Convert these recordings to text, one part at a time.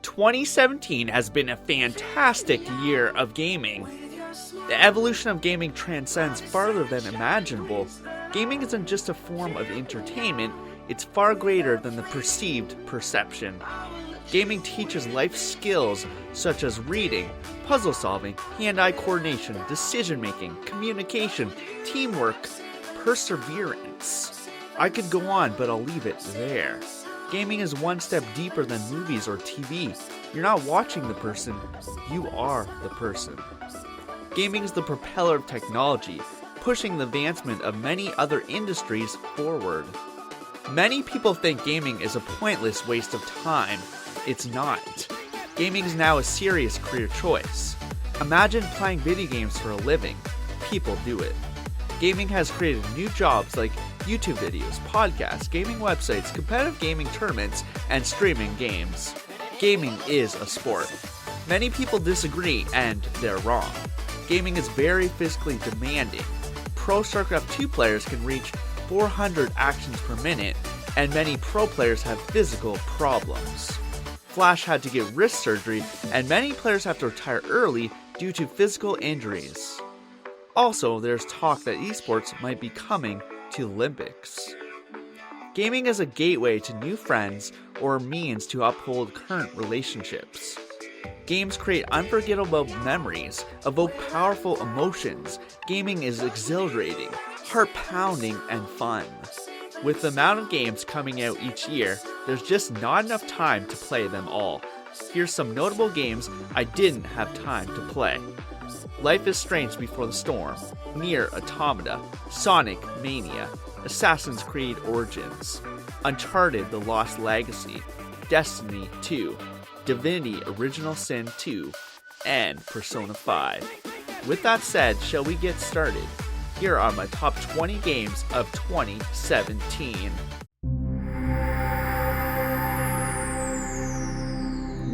2017 has been a fantastic year of gaming. The evolution of gaming transcends farther than imaginable. Gaming isn't just a form of entertainment, it's far greater than the perceived perception. Gaming teaches life skills such as reading, puzzle solving, hand-eye coordination, decision-making, communication, teamwork, perseverance. I could go on, but I'll leave it there. Gaming is one step deeper than movies or TV. You're not watching the person, you are the person. Gaming is the propeller of technology, pushing the advancement of many other industries forward. Many people think gaming is a pointless waste of time. It's not. Gaming is now a serious career choice. Imagine playing video games for a living. People do it. Gaming has created new jobs like YouTube videos, podcasts, gaming websites, competitive gaming tournaments, and streaming games. Gaming is a sport. Many people disagree, and they're wrong. Gaming is very physically demanding. Pro StarCraft 2 players can reach 400 actions per minute, and many pro players have physical problems. Flash had to get wrist surgery, and many players have to retire early due to physical injuries. Also, there's talk that esports might be coming to Olympics. Gaming is a gateway to new friends or a means to uphold current relationships. Games create unforgettable memories, evoke powerful emotions. Gaming is exhilarating, heart-pounding, and fun. With the amount of games coming out each year, there's just not enough time to play them all. Here's some notable games I didn't have time to play. Life is Strange Before the Storm, Nier Automata, Sonic Mania, Assassin's Creed Origins, Uncharted The Lost Legacy, Destiny 2, Divinity Original Sin 2, and Persona 5. With that said, shall we get started? Here are my top 20 games of 2017.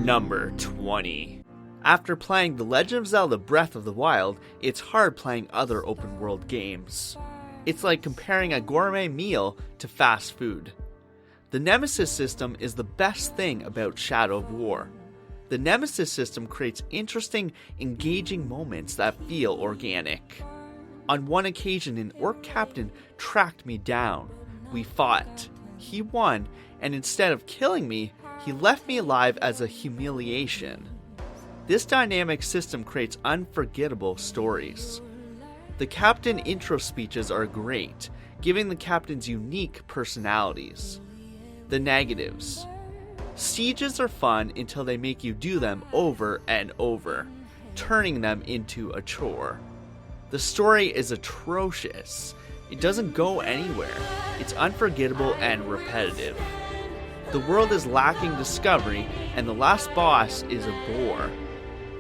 Number 20. After playing The Legend of Zelda Breath of the Wild, it's hard playing other open world games. It's like comparing a gourmet meal to fast food. The Nemesis system is the best thing about Shadow of War. The Nemesis system creates interesting, engaging moments that feel organic. On one occasion, an orc captain tracked me down. We fought. He won, and instead of killing me, he left me alive as a humiliation. This dynamic system creates unforgettable stories. The captain intro speeches are great, giving the captains unique personalities. The negatives. Sieges are fun until they make you do them over and over, turning them into a chore. The story is atrocious. It doesn't go anywhere. It's unforgettable and repetitive. The world is lacking discovery, and the last boss is a bore.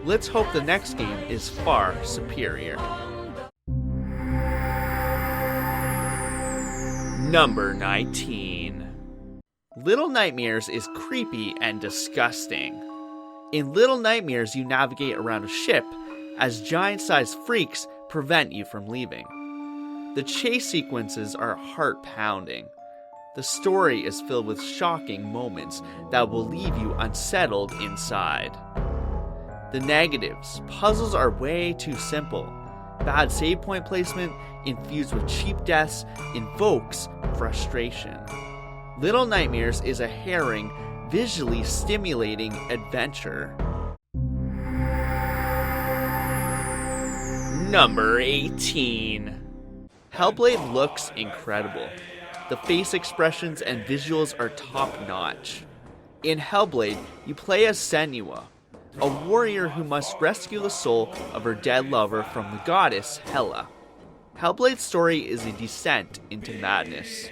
Let's hope the next game is far superior. Number 19. Little Nightmares is creepy and disgusting. In Little Nightmares, you navigate around a ship as giant-sized freaks prevent you from leaving. The chase sequences are heart-pounding. The story is filled with shocking moments that will leave you unsettled inside. The negatives. Puzzles are way too simple. Bad save point placement, infused with cheap deaths, invokes frustration. Little Nightmares is a harrowing, visually stimulating adventure. Number 18. Hellblade looks incredible. The face expressions and visuals are top-notch. In Hellblade, you play as Senua, a warrior who must rescue the soul of her dead lover from the goddess Hela. Hellblade's story is a descent into madness.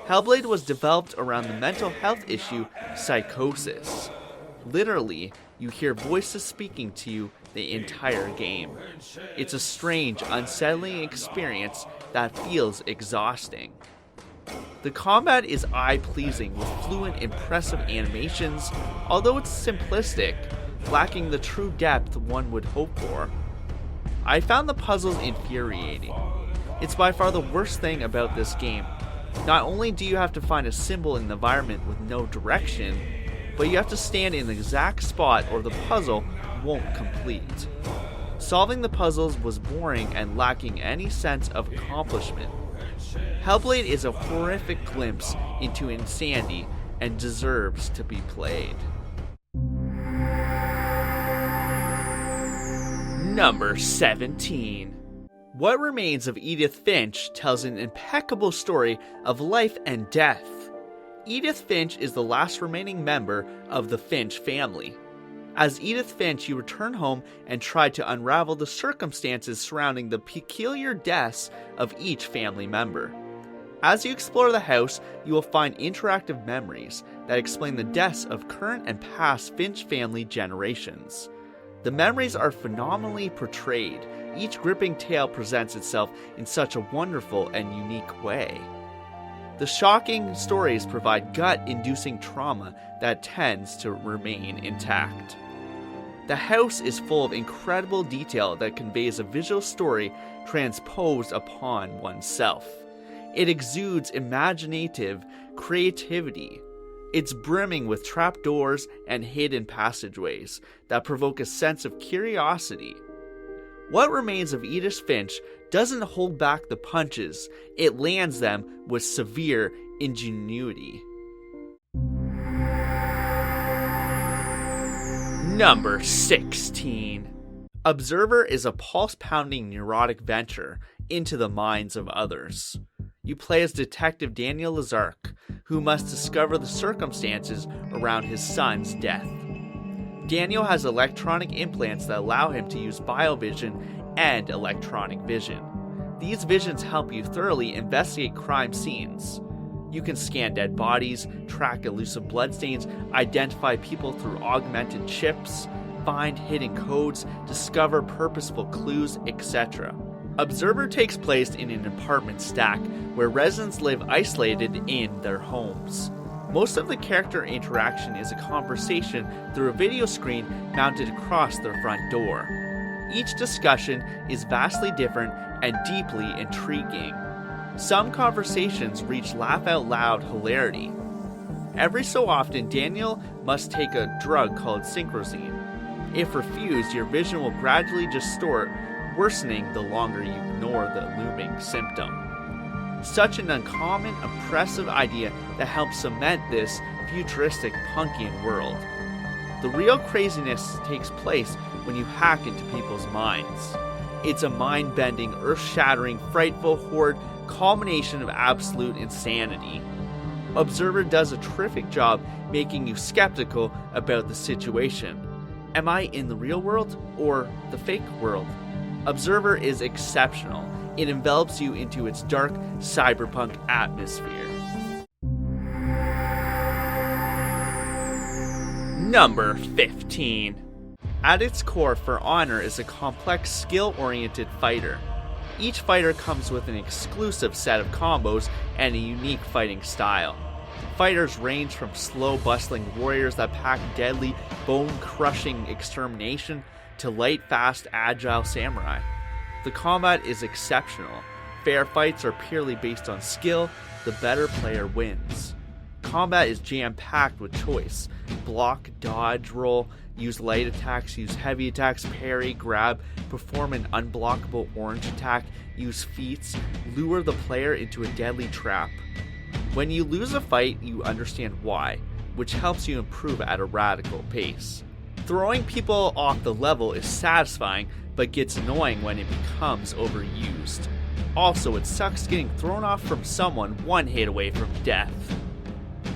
Hellblade was developed around the mental health issue psychosis. Literally, you hear voices speaking to you the entire game. It's a strange, unsettling experience that feels exhausting. The combat is eye-pleasing with fluent, impressive animations, although it's simplistic, lacking the true depth one would hope for. I found the puzzles infuriating. It's by far the worst thing about this game. Not only do you have to find a symbol in the environment with no direction, but you have to stand in the exact spot or the puzzle won't complete. Solving the puzzles was boring and lacking any sense of accomplishment. Hellblade is a horrific glimpse into insanity and deserves to be played. Number 17. What Remains of Edith Finch tells an impeccable story of life and death. Edith Finch is the last remaining member of the Finch family. As Edith Finch, you return home and try to unravel the circumstances surrounding the peculiar deaths of each family member. As you explore the house, you will find interactive memories that explain the deaths of current and past Finch family generations. The memories are phenomenally portrayed. Each gripping tale presents itself in such a wonderful and unique way. The shocking stories provide gut-inducing trauma that tends to remain intact. The house is full of incredible detail that conveys a visual story transposed upon oneself. It exudes imaginative creativity. It's brimming with trapdoors and hidden passageways that provoke a sense of curiosity. What Remains of Edith Finch doesn't hold back the punches, it lands them with severe ingenuity. Number 16. Observer is a pulse-pounding neurotic venture into the minds of others. You play as Detective Daniel Lazark, who must discover the circumstances around his son's death. Daniel has electronic implants that allow him to use biovision and electronic vision. These visions help you thoroughly investigate crime scenes. You can scan dead bodies, track elusive bloodstains, identify people through augmented chips, find hidden codes, discover purposeful clues, etc. Observer takes place in an apartment stack where residents live isolated in their homes. Most of the character interaction is a conversation through a video screen mounted across their front door. Each discussion is vastly different and deeply intriguing. Some conversations reach laugh-out-loud hilarity. Every so often, Daniel must take a drug called Synchrozine. If refused, your vision will gradually distort, worsening the longer you ignore the looming symptom. Such an uncommon, oppressive idea that helps cement this futuristic Punkian world. The real craziness takes place when you hack into people's minds. It's a mind-bending, earth-shattering, frightful, horrid culmination of absolute insanity. Observer does a terrific job making you skeptical about the situation. Am I in the real world or the fake world? Observer is exceptional. It envelops you into its dark cyberpunk atmosphere. Number 15. At its core, For Honor is a complex, skill-oriented fighter. Each fighter comes with an exclusive set of combos and a unique fighting style. Fighters range from slow, bustling warriors that pack deadly, bone-crushing extermination to light, fast, agile samurai. The combat is exceptional. Fair fights are purely based on skill. The better player wins. Combat is jam-packed with choice. Block, dodge, roll, use light attacks, use heavy attacks, parry, grab, perform an unblockable orange attack, use feats, lure the player into a deadly trap. When you lose a fight, you understand why, which helps you improve at a radical pace. Throwing people off the level is satisfying, but gets annoying when it becomes overused. Also, it sucks getting thrown off from someone one hit away from death.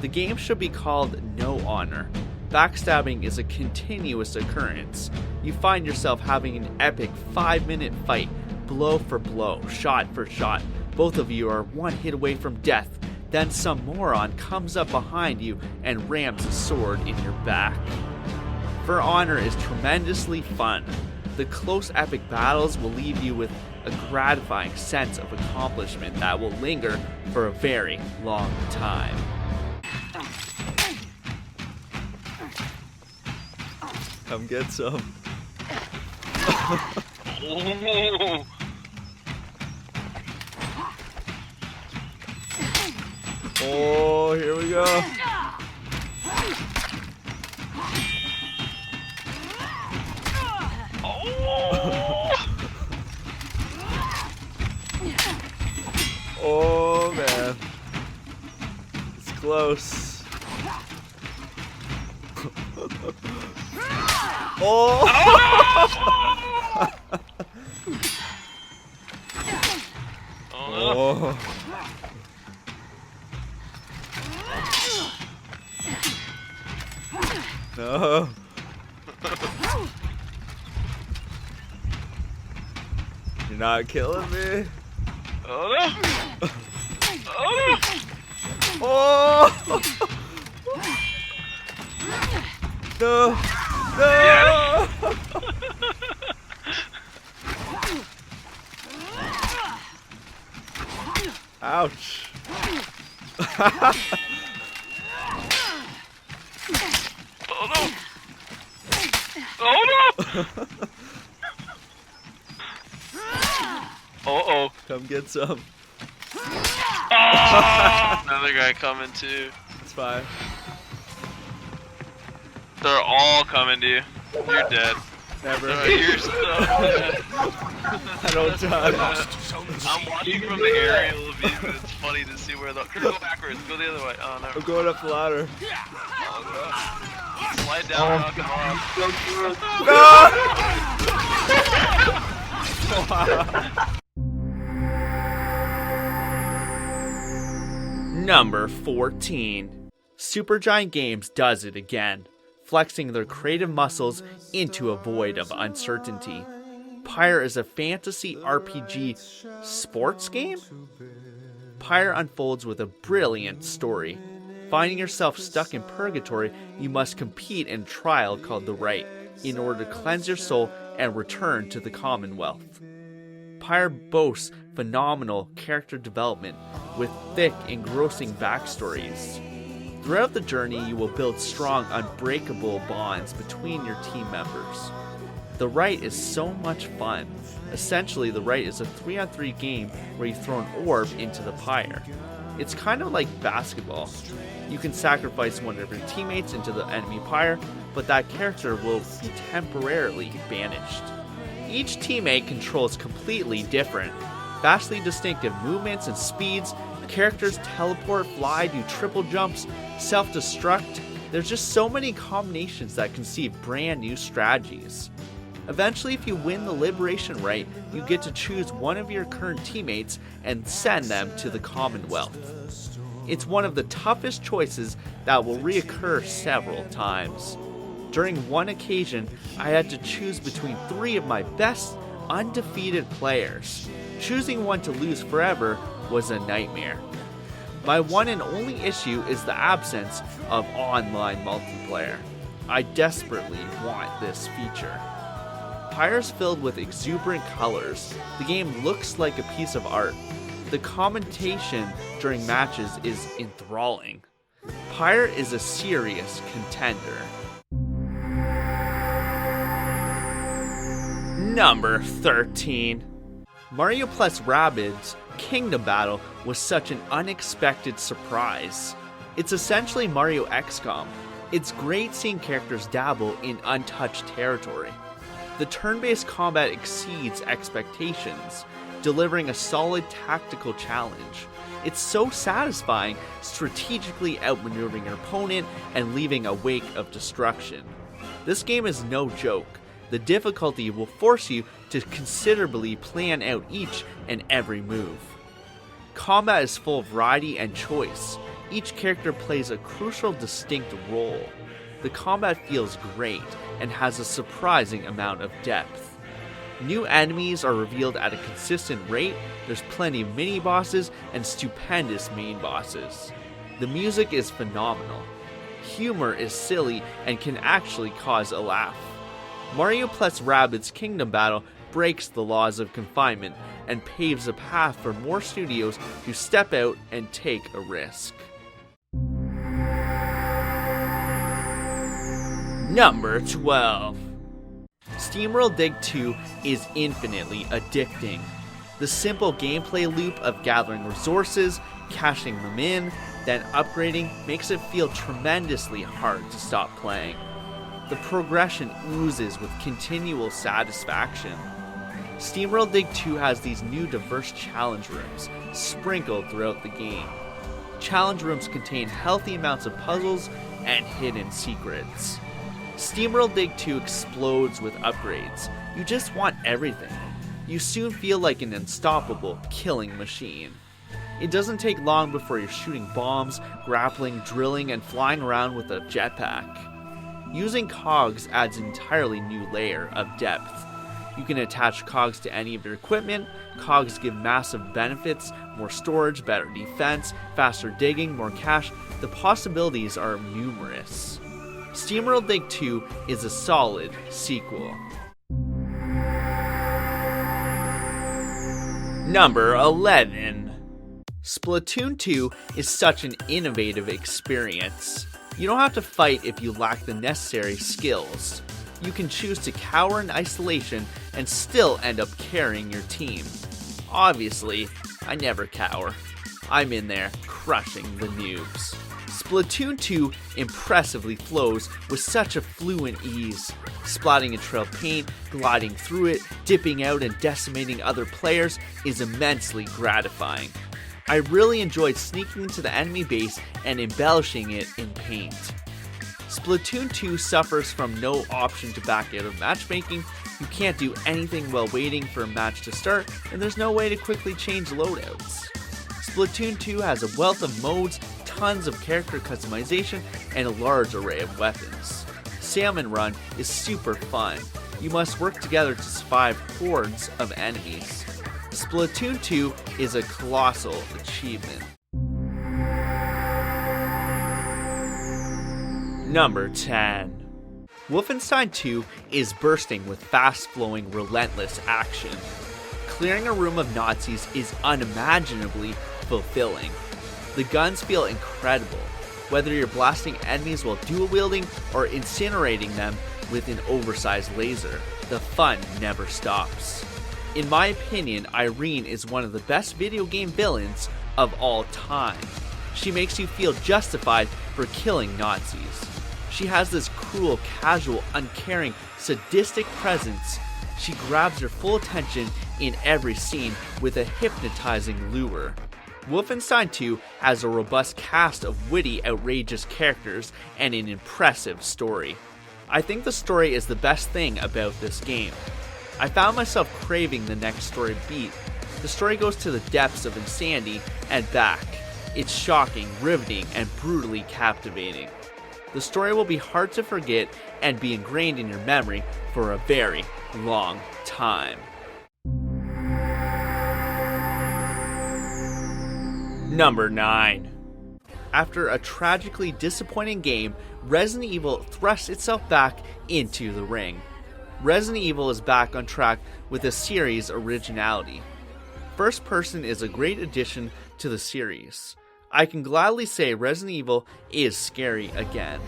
The game should be called No Honor. Backstabbing is a continuous occurrence. You find yourself having an epic 5-minute fight, blow for blow, shot for shot. Both of you are one hit away from death. Then some moron comes up behind you and rams a sword in your back. For Honor is tremendously fun. The close epic battles will leave you with a gratifying sense of accomplishment that will linger for a very long time. Come get some. Oh, here we go. close. Oh! Oh. No. You're not killing me. Oh no! Oh no! Oh! No! No! Yes. Ouch! Oh no! Oh no! Uh-oh. Come get some. Oh, another guy coming too. It's fine. They're all coming to you. You're dead. Never. You're so dead. I don't die. I'm watching from the aerial view. It's funny to see where the. Go backwards. Go the other way. Oh no. I'm going up the ladder. Oh god. Slide down. Knock him off. Number 14. Supergiant Games does it again, flexing their creative muscles into a void of uncertainty. Pyre is a fantasy RPG sports game? Pyre unfolds with a brilliant story. Finding yourself stuck in purgatory, you must compete in a trial called the Rite in order to cleanse your soul and return to the Commonwealth. Pyre boasts phenomenal character development with thick, engrossing backstories. Throughout the journey, you will build strong, unbreakable bonds between your team members. The Rite is so much fun. Essentially, the Rite is a 3-on-3 game where you throw an orb into the pyre. It's kind of like basketball. You can sacrifice one of your teammates into the enemy pyre, but that character will be temporarily banished. Each teammate controls completely different, vastly distinctive movements and speeds. Characters teleport, fly, do triple jumps, self-destruct. There's just so many combinations that conceive brand new strategies. Eventually, if you win the Liberation Rite, you get to choose one of your current teammates and send them to the Commonwealth. It's one of the toughest choices that will reoccur several times. During one occasion, I had to choose between 3 of my best undefeated players. Choosing one to lose forever was a nightmare. My one and only issue is the absence of online multiplayer. I desperately want this feature. Pyre's filled with exuberant colors. The game looks like a piece of art. The commentation during matches is enthralling. Pyre is a serious contender. Number 13. Mario plus Rabbids Kingdom Battle was such an unexpected surprise. It's essentially Mario XCOM. It's great seeing characters dabble in untouched territory. The turn-based combat exceeds expectations, delivering a solid tactical challenge. It's so satisfying, strategically outmaneuvering your opponent and leaving a wake of destruction. This game is no joke. The difficulty will force you to considerably plan out each and every move. Combat is full of variety and choice. Each character plays a crucial, distinct role. The combat feels great and has a surprising amount of depth. New enemies are revealed at a consistent rate. There's plenty of mini-bosses and stupendous main bosses. The music is phenomenal. Humor is silly and can actually cause a laugh. Mario plus Rabbids Kingdom Battle breaks the laws of confinement and paves a path for more studios to step out and take a risk. Number 12. SteamWorld Dig 2 is infinitely addicting. The simple gameplay loop of gathering resources, cashing them in, then upgrading makes it feel tremendously hard to stop playing. The progression oozes with continual satisfaction. SteamWorld Dig 2 has these new diverse challenge rooms sprinkled throughout the game. Challenge rooms contain healthy amounts of puzzles and hidden secrets. SteamWorld Dig 2 explodes with upgrades. You just want everything. You soon feel like an unstoppable killing machine. It doesn't take long before you're shooting bombs, grappling, drilling, and flying around with a jetpack. Using cogs adds an entirely new layer of depth. You can attach cogs to any of your equipment. Cogs give massive benefits, more storage, better defense, faster digging, more cash. The possibilities are numerous. SteamWorld Dig 2 is a solid sequel. Number 11. Splatoon 2 is such an innovative experience. You don't have to fight if you lack the necessary skills. You can choose to cower in isolation and still end up carrying your team. Obviously, I never cower. I'm in there crushing the noobs. Splatoon 2 impressively flows with such a fluent ease. Splatting a trail of paint, gliding through it, dipping out and decimating other players is immensely gratifying. I really enjoyed sneaking into the enemy base and embellishing it in paint. Splatoon 2 suffers from no option to back out of matchmaking. You can't do anything while waiting for a match to start, and there's no way to quickly change loadouts. Splatoon 2 has a wealth of modes, tons of character customization, and a large array of weapons. Salmon Run is super fun. You must work together to survive hordes of enemies. Splatoon 2 is a colossal achievement. Number 10. Wolfenstein 2 is bursting with fast-flowing, relentless action. Clearing a room of Nazis is unimaginably fulfilling. The guns feel incredible, whether you're blasting enemies while dual-wielding or incinerating them with an oversized laser. The fun never stops. In my opinion, Irene is one of the best video game villains of all time. She makes you feel justified for killing Nazis. She has this cruel, casual, uncaring, sadistic presence. She grabs your full attention in every scene with a hypnotizing lure. Wolfenstein 2 has a robust cast of witty, outrageous characters and an impressive story. I think the story is the best thing about this game. I found myself craving the next story beat. The story goes to the depths of insanity and back. It's shocking, riveting, and brutally captivating. The story will be hard to forget and be ingrained in your memory for a very long time. Number 9. After a tragically disappointing game, Resident Evil thrusts itself back into the ring. Resident Evil is back on track with a series originality. First person is a great addition to the series. I can gladly say Resident Evil is scary again.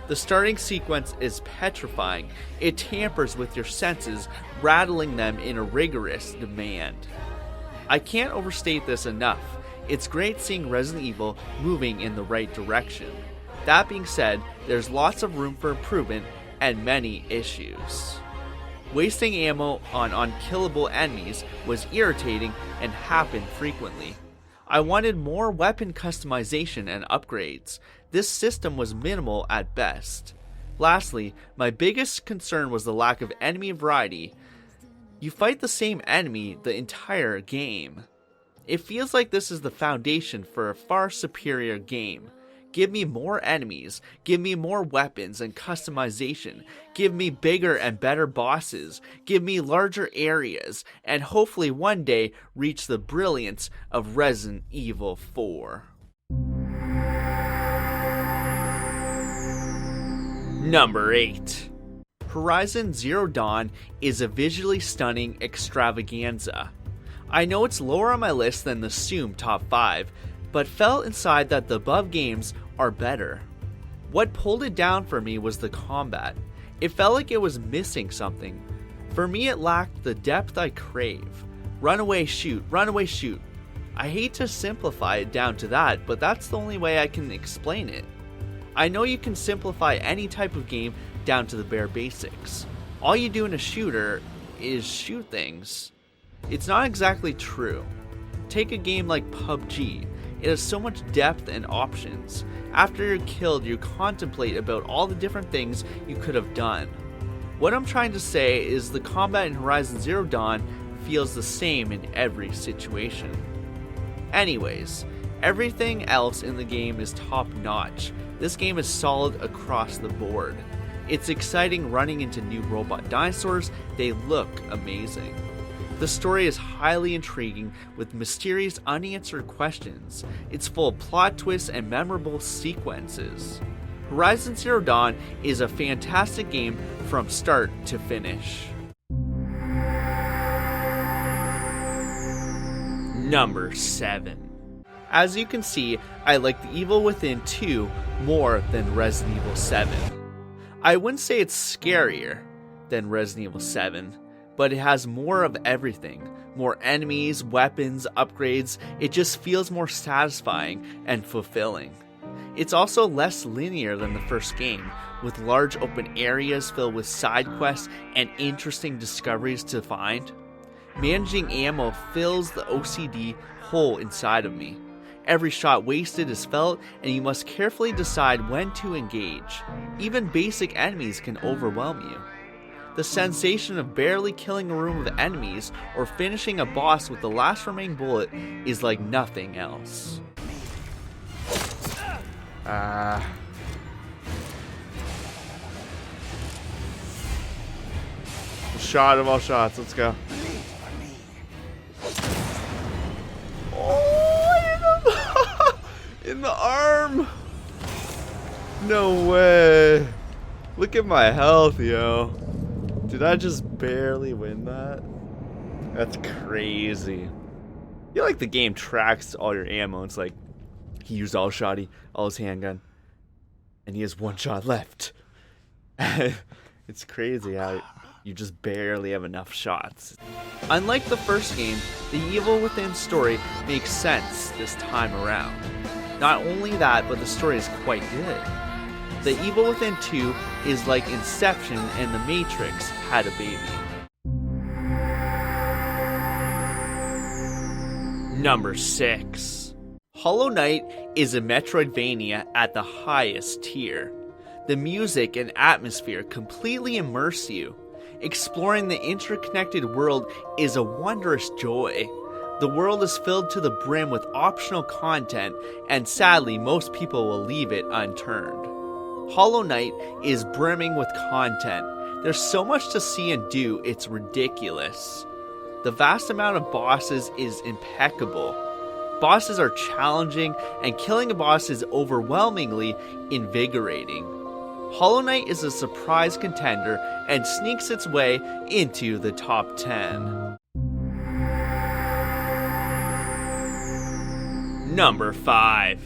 The starting sequence is petrifying. It tampers with your senses, rattling them in a rigorous demand. I can't overstate this enough. It's great seeing Resident Evil moving in the right direction. That being said, there's lots of room for improvement and many issues. Wasting ammo on unkillable enemies was irritating and happened frequently. I wanted more weapon customization and upgrades. This system was minimal at best. Lastly, my biggest concern was the lack of enemy variety. You fight the same enemy the entire game. It feels like this is the foundation for a far superior game. Give me more enemies, give me more weapons and customization, give me bigger and better bosses, give me larger areas, and hopefully one day reach the brilliance of Resident Evil 4. Number 8. Horizon Zero Dawn is a visually stunning extravaganza. I know it's lower on my list than the Zoom Top 5, but felt inside that the above games are better. What pulled it down for me was the combat. It felt like it was missing something. For me, it lacked the depth I crave. Run away, shoot, run away, shoot. I hate to simplify it down to that, but that's the only way I can explain it. I know you can simplify any type of game down to the bare basics. All you do in a shooter is shoot things. It's not exactly true. Take a game like PUBG. It has so much depth and options. After you're killed, you contemplate about all the different things you could have done. What I'm trying to say is the combat in Horizon Zero Dawn feels the same in every situation. Anyways, everything else in the game is top notch. This game is solid across the board. It's exciting running into new robot dinosaurs, they look amazing. The story is highly intriguing with mysterious unanswered questions. It's full of plot twists and memorable sequences. Horizon Zero Dawn is a fantastic game from start to finish. Number 7. As you can see, I like The Evil Within 2 more than Resident Evil 7. I wouldn't say it's scarier than Resident Evil 7, but it has more of everything. More enemies, weapons, upgrades. It just feels more satisfying and fulfilling. It's also less linear than the first game, with large open areas filled with side quests and interesting discoveries to find. Managing ammo fills the OCD hole inside of me. Every shot wasted is felt, and you must carefully decide when to engage. Even basic enemies can overwhelm you. The sensation of barely killing a room of enemies or finishing a boss with the last remaining bullet is like nothing else. Shot of all shots, let's go. In the arm! No way! Look at my health, yo. Did I just barely win that? That's crazy. I feel like the game tracks all your ammo. It's like, he used all shotty, all his handgun, and he has one shot left. It's crazy how you just barely have enough shots. Unlike the first game, the Evil Within story makes sense this time around. Not only that, but the story is quite good. The Evil Within 2 is like Inception and The Matrix had a baby. Number 6. Hollow Knight is a Metroidvania at the highest tier. The music and atmosphere completely immerse you. Exploring the interconnected world is a wondrous joy. The world is filled to the brim with optional content, and sadly, most people will leave it unturned. Hollow Knight is brimming with content. There's so much to see and do, it's ridiculous. The vast amount of bosses is impeccable. Bosses are challenging, and killing a boss is overwhelmingly invigorating. Hollow Knight is a surprise contender and sneaks its way into the top 10. Number 5.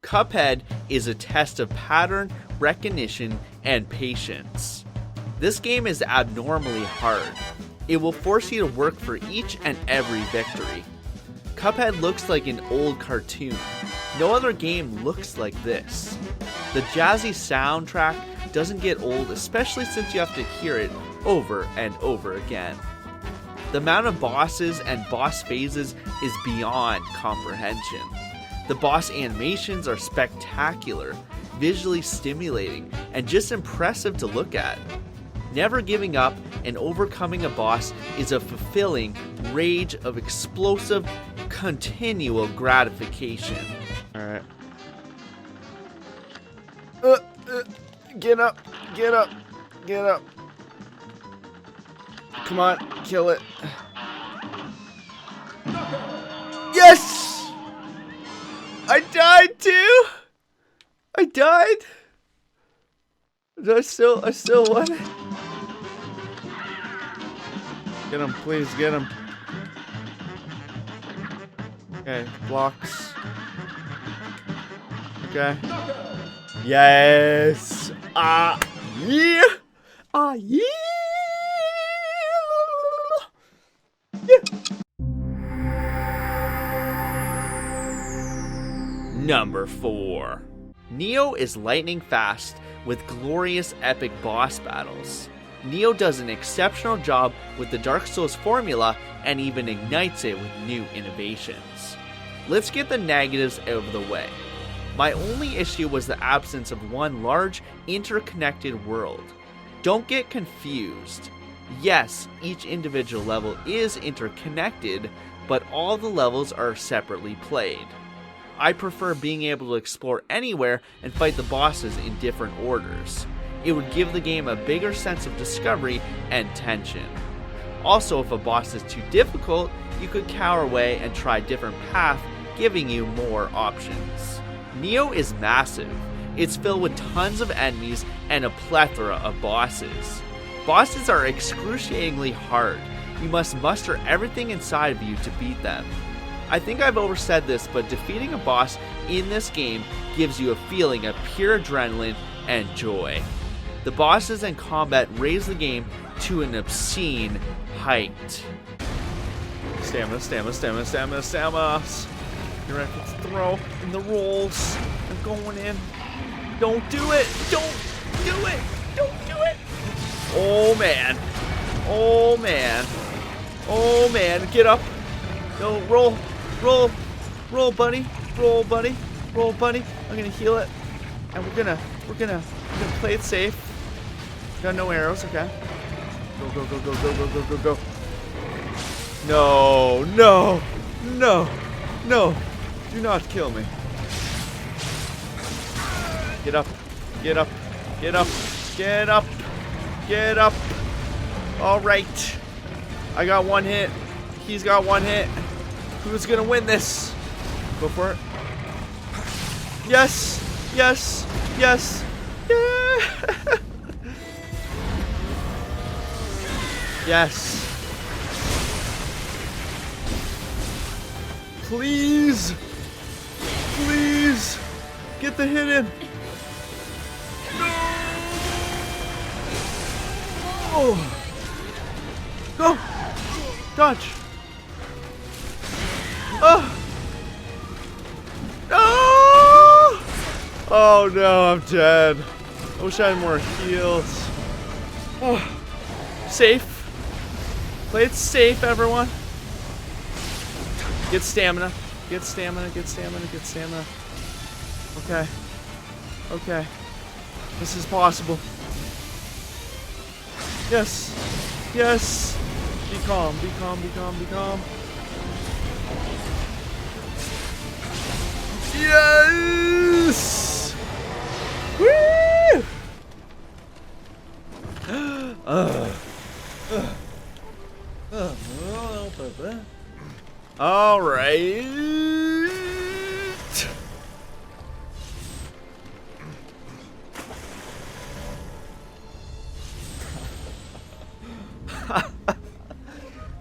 Cuphead is a test of pattern recognition and patience. This game is abnormally hard. It will force you to work for each and every victory. Cuphead looks like an old cartoon. No other game looks like this. The jazzy soundtrack doesn't get old, especially since you have to hear it over and over again. The amount of bosses and boss phases is beyond comprehension. The boss animations are spectacular, visually stimulating, and just impressive to look at. Never giving up and overcoming a boss is a fulfilling rage of explosive, continual gratification. Alright. Get up, get up, get up. Come on, kill it. Yes! I died too! I died? I still won it? Get him, please, get him. Okay, blocks. Okay. Yes! Ah! Yeah! Ah! Yeah! Yeah! Number 4. Nioh is lightning fast with glorious epic boss battles. Nioh does an exceptional job with the Dark Souls formula and even ignites it with new innovations. Let's get the negatives out of the way. My only issue was the absence of one large, interconnected world. Don't get confused. Yes, each individual level is interconnected, but all the levels are separately played. I prefer being able to explore anywhere and fight the bosses in different orders. It would give the game a bigger sense of discovery and tension. Also, if a boss is too difficult, you could cower away and try a different path, giving you more options. Nioh is massive. It's filled with tons of enemies and a plethora of bosses. Bosses are excruciatingly hard. You must muster everything inside of you to beat them. I think I've oversaid this, but defeating a boss in this game gives you a feeling of pure adrenaline and joy. The bosses and combat raise the game to an obscene height. Stamina, stamina, stamina, stamina, stamina. You're ready to throw in the rolls. I'm going in. Don't do it! Don't do it! Don't do it! Oh man. Oh man. Oh man. Get up. No, roll. Roll. Roll, buddy. Roll, buddy. Roll, buddy. I'm gonna heal it. And we're gonna play it safe. Got no arrows, okay. Go, go, go, go, go, go, go, go, go. No, no, no, no. Do not kill me. Get up, get up, get up, get up, get up. All right. I got one hit. He's got one hit. Who's gonna win this? Go for it. Yes, yes, yes. Yeah. Yes. Please. Please. Get the hit in. No. Oh. Go. Dodge. Oh. No. Oh no, I'm dead. I wish I had more heals. Oh. Safe. Play it safe, everyone. Get stamina. Get stamina, get stamina, get stamina. Okay. Okay. This is possible. Yes. Yes. Be calm, be calm, be calm, be calm. Yes! Woo! All right.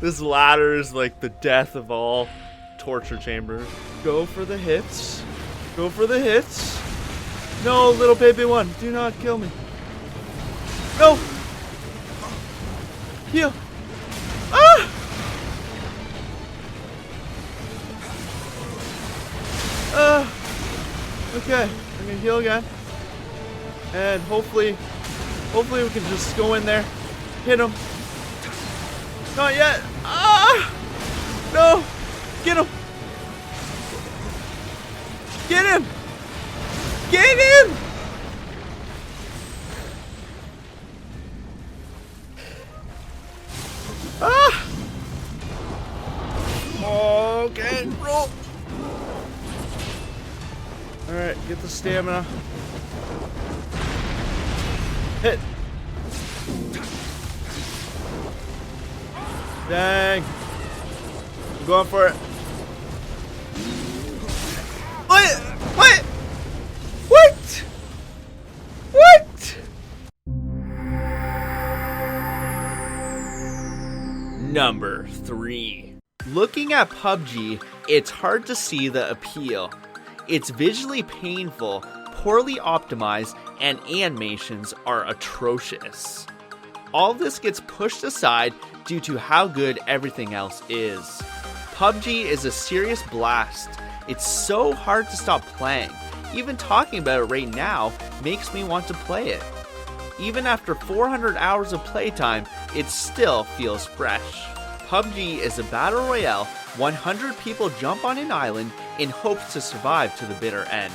This ladder is like the death of all torture chambers. Go for the hits. Go for the hits. No, little baby one, do not kill me. No. Heal. Ah! Okay, I'm gonna heal again. And hopefully we can just go in there, hit him. Not yet. Ah! No! Get him! Get him! Get him! Ah! Okay, roll. Alright, get the stamina. Hit. Dang. I'm going for it. What? What? What? What? Number 3. Looking at PUBG, it's hard to see the appeal. It's visually painful, poorly optimized, and animations are atrocious. All this gets pushed aside due to how good everything else is. PUBG is a serious blast. It's so hard to stop playing. Even talking about it right now makes me want to play it. Even after 400 hours of playtime, it still feels fresh. PUBG is a battle royale. 100 people jump on an island in hopes to survive to the bitter end.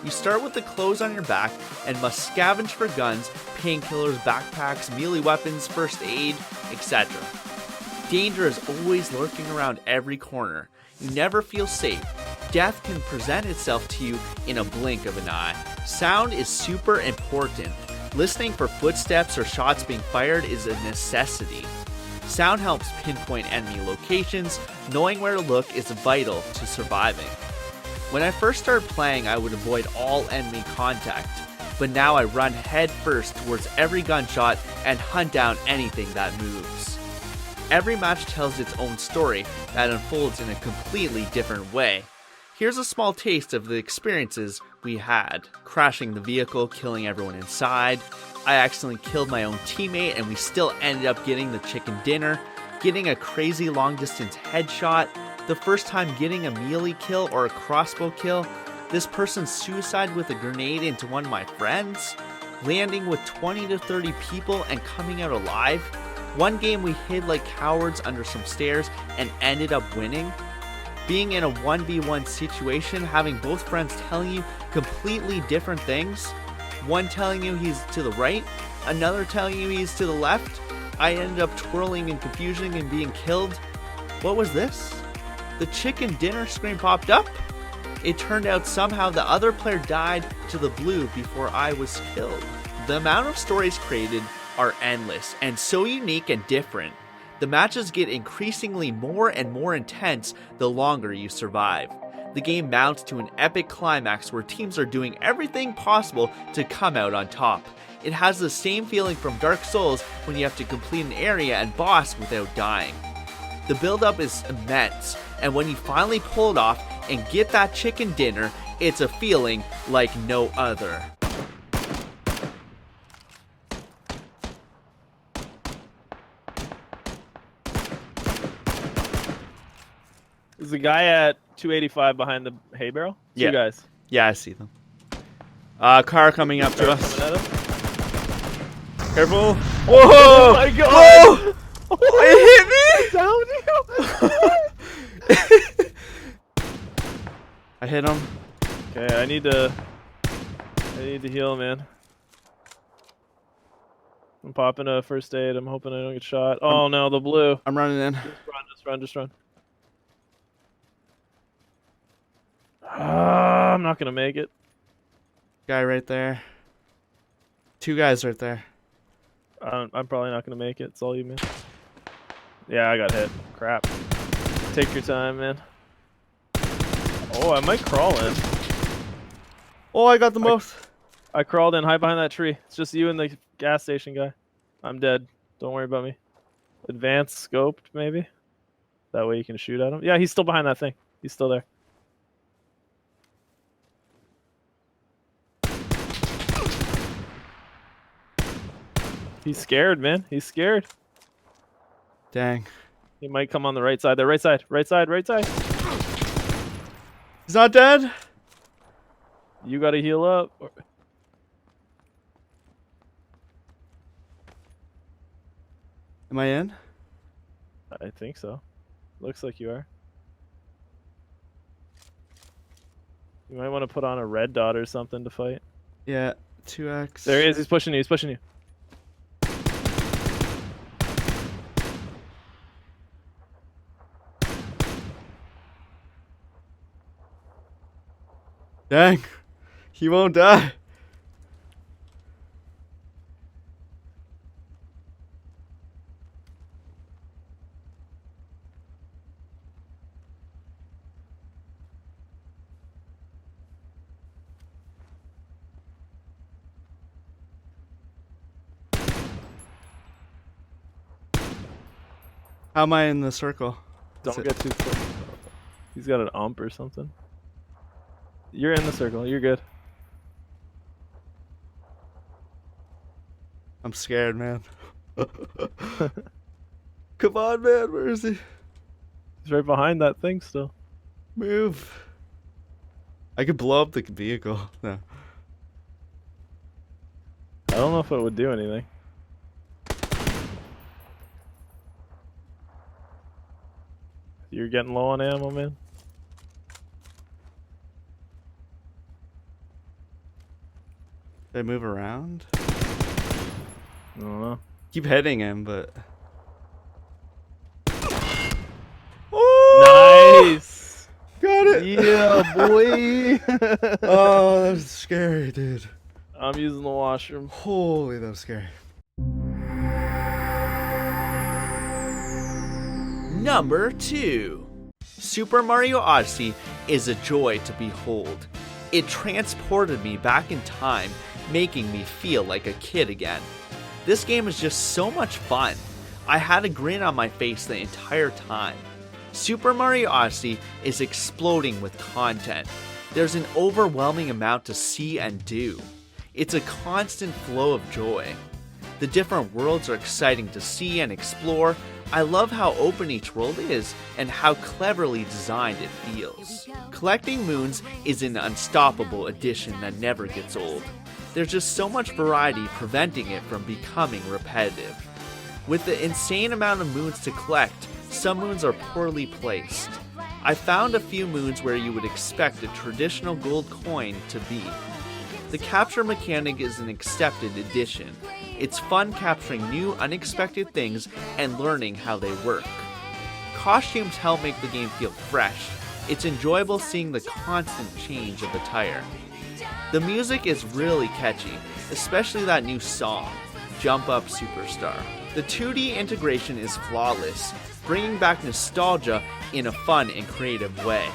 You start with the clothes on your back and must scavenge for guns, painkillers, backpacks, melee weapons, first aid, etc. Danger is always lurking around every corner. You never feel safe. Death can present itself to you in a blink of an eye. Sound is super important. Listening for footsteps or shots being fired is a necessity. Sound helps pinpoint enemy locations. Knowing where to look is vital to surviving. When I first started playing, I would avoid all enemy contact, but now I run head first towards every gunshot and hunt down anything that moves. Every match tells its own story that unfolds in a completely different way. Here's a small taste of the experiences we had. Crashing the vehicle, killing everyone inside. I accidentally killed my own teammate and we still ended up getting the chicken dinner. Getting a crazy long distance headshot. The first time getting a melee kill or a crossbow kill. This person's suicide with a grenade into one of my friends. Landing with 20 to 30 people and coming out alive. One game we hid like cowards under some stairs and ended up winning. Being in a 1v1 situation, having both friends telling you completely different things. One telling you he's to the right, another telling you he's to the left. I ended up twirling in confusion and being killed. What was this? The chicken dinner screen popped up. It turned out somehow the other player died to the blue before I was killed. The amount of stories created are endless and so unique and different. The matches get increasingly more and more intense the longer you survive. The game mounts to an epic climax where teams are doing everything possible to come out on top. It has the same feeling from Dark Souls when you have to complete an area and boss without dying. The build-up is immense, and when you finally pull it off and get that chicken dinner, it's a feeling like no other. There's a guy at 285 behind the hay barrel. Two Yeah. guys. Yeah, I see them. Car coming up to us. Coming at him. Careful. Whoa! Oh my god! Whoa! It Down you! I hit him. Okay, I need to heal, man. I'm popping a first aid. I'm hoping I don't get shot. Oh no, the blue. I'm running in. Just run. I'm not gonna make it. Guy right there. Two guys right there. I'm probably not gonna make it. It's all you, man. Yeah, I got hit. Crap. Take your time, man. Oh, I might crawl in. Oh, I got them both. I crawled in, hide behind that tree. It's just you and the gas station guy. I'm dead. Don't worry about me. Advanced scoped, maybe? That way you can shoot at him. Yeah, he's still behind that thing. He's still there. He's scared, man. He's scared. Dang. He might come on the right side. The right side. Right side. He's not dead? You gotta heal up. Am I in? I think so. Looks like you are. You might want to put on a red dot or something to fight. Yeah, 2x. There he is. He's pushing you. Dang. He won't die. How am I in the circle? Don't get too close. He's got an ump or something. You're in the circle. You're good. I'm scared, man. Come on, man. Where is he? He's right behind that thing still. Move. I could blow up the vehicle. No. I don't know if it would do anything. You're getting low on ammo, man. They move around. I don't know. Keep hitting him, but. Oh! Nice. Got it. Yeah, boy. Oh, that was scary, dude. I'm using the washroom. Holy, that was scary. Number 2. Super Mario Odyssey is a joy to behold. It transported me back in time, making me feel like a kid again. This game is just so much fun. I had a grin on my face the entire time. Super Mario Odyssey is exploding with content. There's an overwhelming amount to see and do. It's a constant flow of joy. The different worlds are exciting to see and explore. I love how open each world is and how cleverly designed it feels. Collecting moons is an unstoppable addition that never gets old. There's just so much variety preventing it from becoming repetitive. With the insane amount of moons to collect, some moons are poorly placed. I found a few moons where you would expect a traditional gold coin to be. The capture mechanic is an accepted addition. It's fun capturing new, unexpected things and learning how they work. Costumes help make the game feel fresh. It's enjoyable seeing the constant change of attire. The music is really catchy, especially that new song, Jump Up Superstar. The 2D integration is flawless, bringing back nostalgia in a fun and creative way.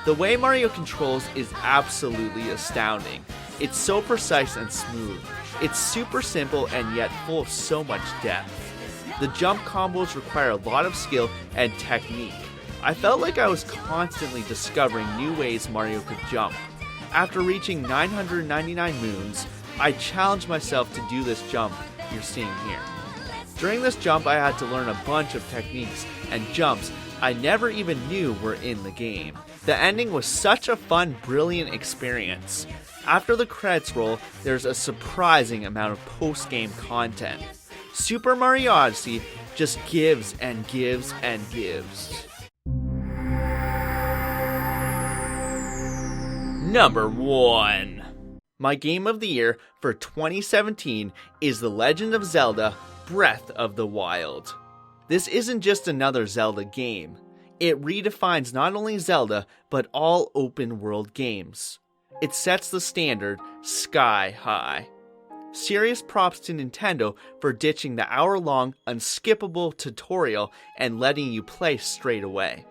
The way Mario controls is absolutely astounding. It's so precise and smooth. It's super simple and yet full of so much depth. The jump combos require a lot of skill and technique. I felt like I was constantly discovering new ways Mario could jump. After reaching 999 moons, I challenged myself to do this jump you're seeing here. During this jump, I had to learn a bunch of techniques and jumps I never even knew were in the game. The ending was such a fun, brilliant experience. After the credits roll, there's a surprising amount of post-game content. Super Mario Odyssey just gives and gives and gives. Number 1. My game of the year for 2017 is The Legend of Zelda: Breath of the Wild. This isn't just another Zelda game. It redefines not only Zelda, but all open world games. It sets the standard sky high. Serious props to Nintendo for ditching the hour-long, unskippable tutorial and letting you play straight away.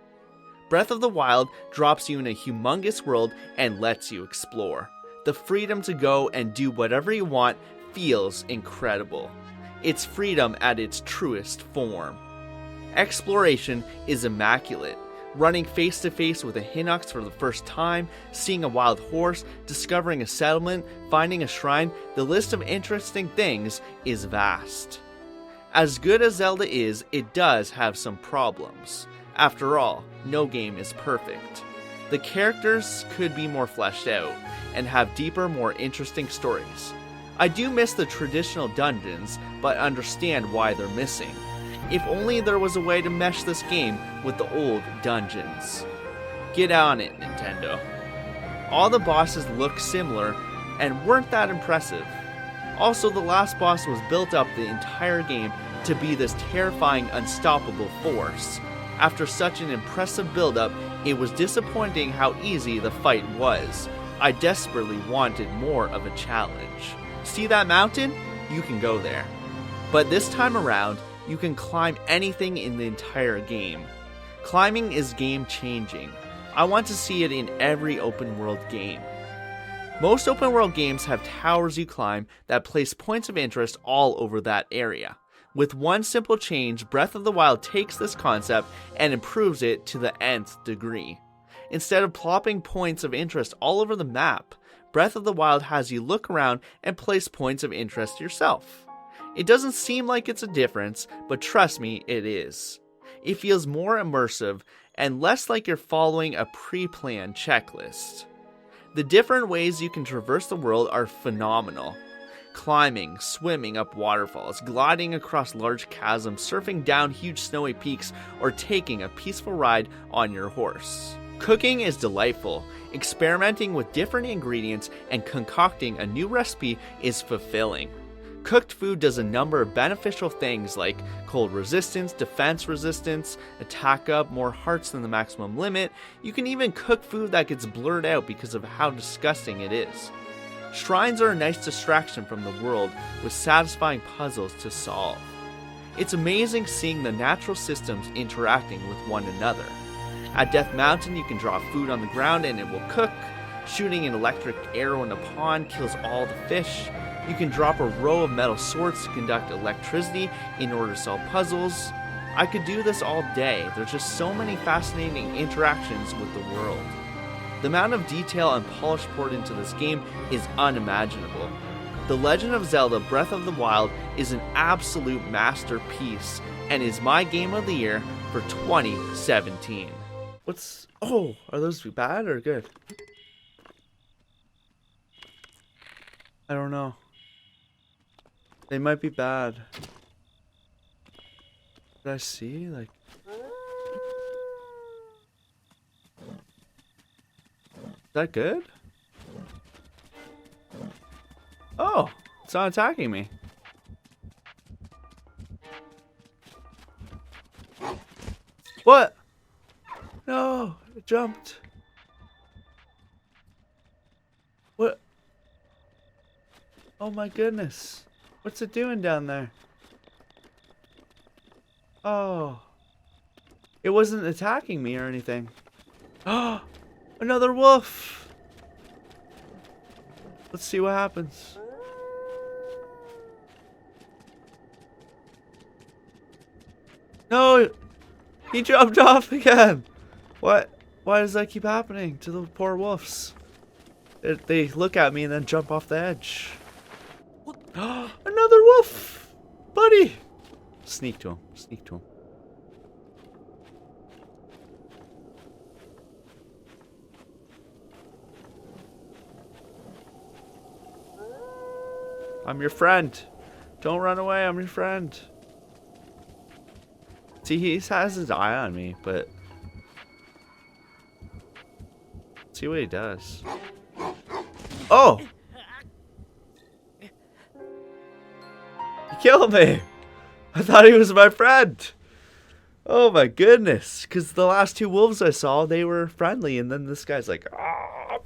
Breath of the Wild drops you in a humongous world and lets you explore. The freedom to go and do whatever you want feels incredible. It's freedom at its truest form. Exploration is immaculate. Running face to face with a Hinox for the first time, seeing a wild horse, discovering a settlement, finding a shrine, the list of interesting things is vast. As good as Zelda is, it does have some problems. After all, no game is perfect. The characters could be more fleshed out and have deeper, more interesting stories. I do miss the traditional dungeons, but understand why they're missing. If only there was a way to mesh this game with the old dungeons. Get on it, Nintendo. All the bosses look similar and weren't that impressive. Also, the last boss was built up the entire game to be this terrifying, unstoppable force. After such an impressive build-up, it was disappointing how easy the fight was. I desperately wanted more of a challenge. See that mountain? You can go there. But this time around, you can climb anything in the entire game. Climbing is game-changing. I want to see it in every open-world game. Most open-world games have towers you climb that place points of interest all over that area. With one simple change, Breath of the Wild takes this concept and improves it to the nth degree. Instead of plopping points of interest all over the map, Breath of the Wild has you look around and place points of interest yourself. It doesn't seem like it's a difference, but trust me, it is. It feels more immersive and less like you're following a pre-planned checklist. The different ways you can traverse the world are phenomenal. Climbing, swimming up waterfalls, gliding across large chasms, surfing down huge snowy peaks, or taking a peaceful ride on your horse. Cooking is delightful. Experimenting with different ingredients and concocting a new recipe is fulfilling. Cooked food does a number of beneficial things like cold resistance, defense resistance, attack up more hearts than the maximum limit. You can even cook food that gets blurred out because of how disgusting it is. Shrines are a nice distraction from the world with satisfying puzzles to solve. It's amazing seeing the natural systems interacting with one another. At Death Mountain, you can drop food on the ground and it will cook. Shooting an electric arrow in a pond kills all the fish. You can drop a row of metal swords to conduct electricity in order to solve puzzles. I could do this all day. There's just so many fascinating interactions with the world. The amount of detail and polish poured into this game is unimaginable. The Legend of Zelda Breath of the Wild is an absolute masterpiece and is my game of the year for 2017. Oh, are those bad or good? I don't know. They might be bad. Did I see? Like. Is that good? Oh, it's not attacking me. What? No, it jumped. What? Oh my goodness. What's it doing down there? Oh. It wasn't attacking me or anything. Oh, another wolf. Let's see what happens. No, he jumped off again. What? Why does that keep happening to the poor wolves? They look at me and then jump off the edge. Another wolf! Buddy! Sneak to him. Sneak to him. I'm your friend. Don't run away. I'm your friend. See, he has his eye on me, but... see what he does. Oh! He killed me! I thought he was my friend! Oh my goodness. Because the last two wolves I saw, they were friendly, and then this guy's like... ah.